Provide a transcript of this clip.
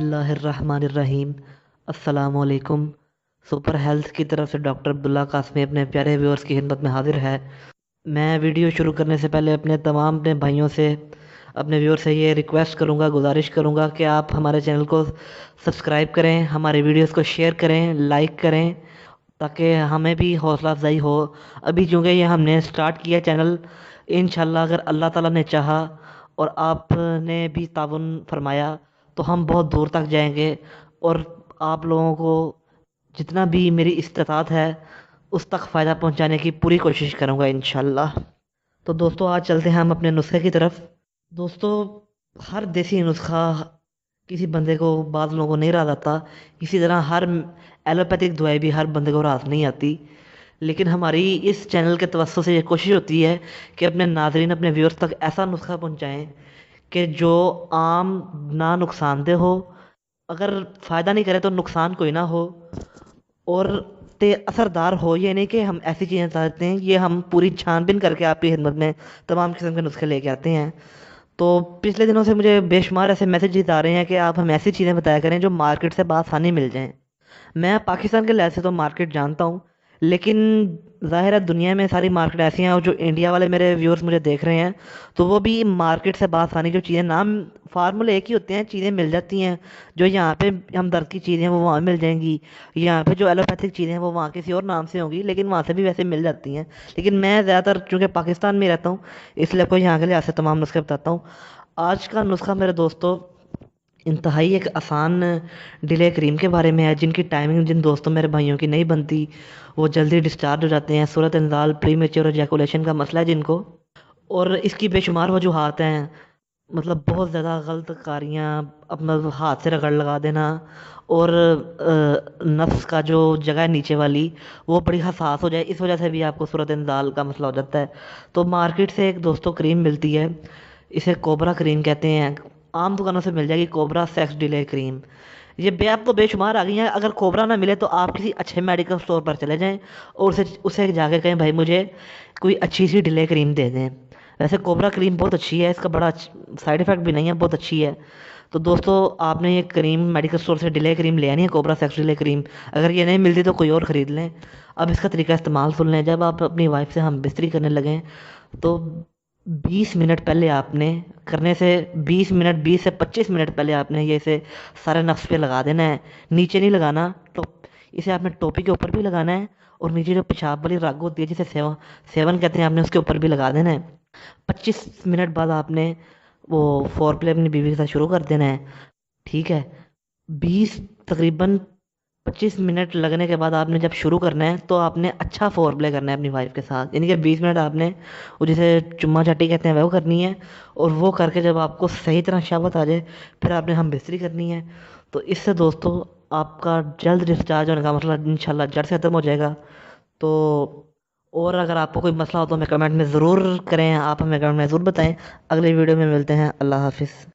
बिस्मिल्लाहिर्रहमानिर्रहीम। अस्सलाम वालेकुम। सुपर हेल्थ की तरफ से डॉक्टर अब्दुल्ला कासमी अपने प्यारे व्यूअर्स की खिदमत में हाजिर है। मैं वीडियो शुरू करने से पहले अपने भाइयों से, अपने व्यूअर से ये रिक्वेस्ट करूँगा, गुजारिश करूँगा कि आप हमारे चैनल को सब्सक्राइब करें, हमारे वीडियोस को शेयर करें, लाइक करें, ताकि हमें भी हौसला अफजाई हो। अभी चूँकि ये हमने स्टार्ट किया चैनल, इंशाल्लाह अगर अल्लाह ताला ने चाहा और आपने भी ताउन फरमाया तो हम बहुत दूर तक जाएंगे और आप लोगों को जितना भी मेरी इस्तात है उस तक फ़ायदा पहुंचाने की पूरी कोशिश करूंगा इंशाल्लाह। तो दोस्तों आज चलते हैं हम अपने नुस्खे की तरफ। दोस्तों, हर देसी नुस्खा किसी बंदे को, बाद लोगों को नहीं राहत आता, इसी तरह हर एलोपैथिक दवाई भी हर बंदे को राहत नहीं आती। लेकिन हमारी इस चैनल के तवज्जो से ये कोशिश होती है कि अपने नाजरीन, अपने व्यूअर्स तक ऐसा नुस्खा पहुंचाएं कि जो आम ना नुकसानदेह हो, अगर फ़ायदा नहीं करे तो नुकसान कोई ना हो, और ते असरदार हो। ये नहीं कि हम ऐसी चीज़ें चाहते हैं, ये हम पूरी छानबीन करके आपकी खिदमत में तमाम किस्म के नुस्खे लेके आते हैं। तो पिछले दिनों से मुझे बेशुमार ऐसे मैसेजेस आ रहे हैं कि आप हमें ऐसी चीज़ें बताया करें जो मार्केट से बआसानी मिल जाएं। मैं पाकिस्तान के लिहाज से तो मार्केट जानता हूँ, लेकिन ज़ाहिर है दुनिया में सारी मार्केट ऐसी हैं, और जो इंडिया वाले मेरे व्यूअर्स मुझे देख रहे हैं तो वो भी मार्केट से बआसानी जो चीज़ें, नाम फार्मूले एक ही होते हैं, चीज़ें मिल जाती हैं। जो यहाँ पे हम दर्द की चीज़ें हैं वो वहाँ मिल जाएंगी, यहाँ पे जो एलोपैथिक चीज़ें हैं वो वहाँ किसी और नाम से होंगी, लेकिन वहाँ से भी वैसे मिल जाती हैं। लेकिन मैं ज़्यादातर चूँकि पाकिस्तान में रहता हूँ, इसलिए आपको यहाँ के लिहाज से तमाम नुस्खे बताता हूँ। आज का नुस्खा मेरे दोस्तों इंतहाई एक आसान डिले क्रीम के बारे में है, जिनकी टाइमिंग जिन दोस्तों मेरे भाइयों की नहीं बनती, वो जल्दी डिस्चार्ज हो जाते हैं, सूरत इंजाल, प्री मेच्योर एजैकुलेशन का मसला है जिनको, और इसकी बेशुमार वजूहात हैं। मतलब बहुत ज़्यादा गलत कारियाँ, अपना हाथ से रगड़ लगा देना, और नफ्स का जो जगह है नीचे वाली, वो बड़ी हसास हो जाए, इस वजह से भी आपको सूरत इंजाल का मसला हो जाता है। तो मार्केट से एक दोस्तों क्रीम मिलती है, इसे कोबरा क्रीम कहते हैं। आम दुकानों से मिल जाएगी कोबरा सेक्स डिले क्रीम। ये बे आप तो बेशुमार आ गई हैं। अगर कोबरा ना मिले तो आप किसी अच्छे मेडिकल स्टोर पर चले जाएं और उसे उसे जाकर कहें भाई मुझे कोई अच्छी सी डिले क्रीम दे दें। वैसे कोबरा क्रीम बहुत अच्छी है, इसका बड़ा साइड इफ़ेक्ट भी नहीं है, बहुत अच्छी है। तो दोस्तों, आपने ये क्रीम मेडिकल स्टोर से डिले क्रीम ले आनी है, कोबरा सेक्स डिले क्रीम। अगर ये नहीं मिलती तो कोई और ख़रीद लें। अब इसका तरीका इस्तेमाल सुन लें। जब आप अपनी वाइफ से हम बिस्तरी करने लगें तो 20 मिनट पहले आपने, करने से 20 मिनट, 20 से 25 मिनट पहले आपने ये इसे सारे नफ्स पे लगा देना है। नीचे नहीं लगाना, तो इसे आपने टोपी के ऊपर भी लगाना है, और नीचे जो पेशाब वाली रग होती है जिसे सेवन सेवन कहते हैं, आपने उसके ऊपर भी लगा देना है। 25 मिनट बाद आपने वो फोर प्ले अपनी बीवी के साथ शुरू कर देना है। ठीक है, 20 तकरीबन 25 मिनट लगने के बाद आपने जब शुरू करना है तो आपने अच्छा फोर प्ले करना है अपनी वाइफ के साथ, यानी कि 20 मिनट आपने वो जिसे चुम्मा चाटी कहते हैं वो करनी है। और वो करके जब आपको सही तरह शहावत आ जाए, फिर आपने हम बिस्तरी करनी है। तो इससे दोस्तों आपका जल्द डिस्चार्ज होने का मसला इंशाल्लाह जड़ से ख़त्म हो जाएगा। तो और अगर आपको कोई मसला हो तो हमें कमेंट में ज़रूर करें, आप हमें कमेंट में ज़रूर बताएं। अगले वीडियो में मिलते हैं। अल्लाह हाफिज़।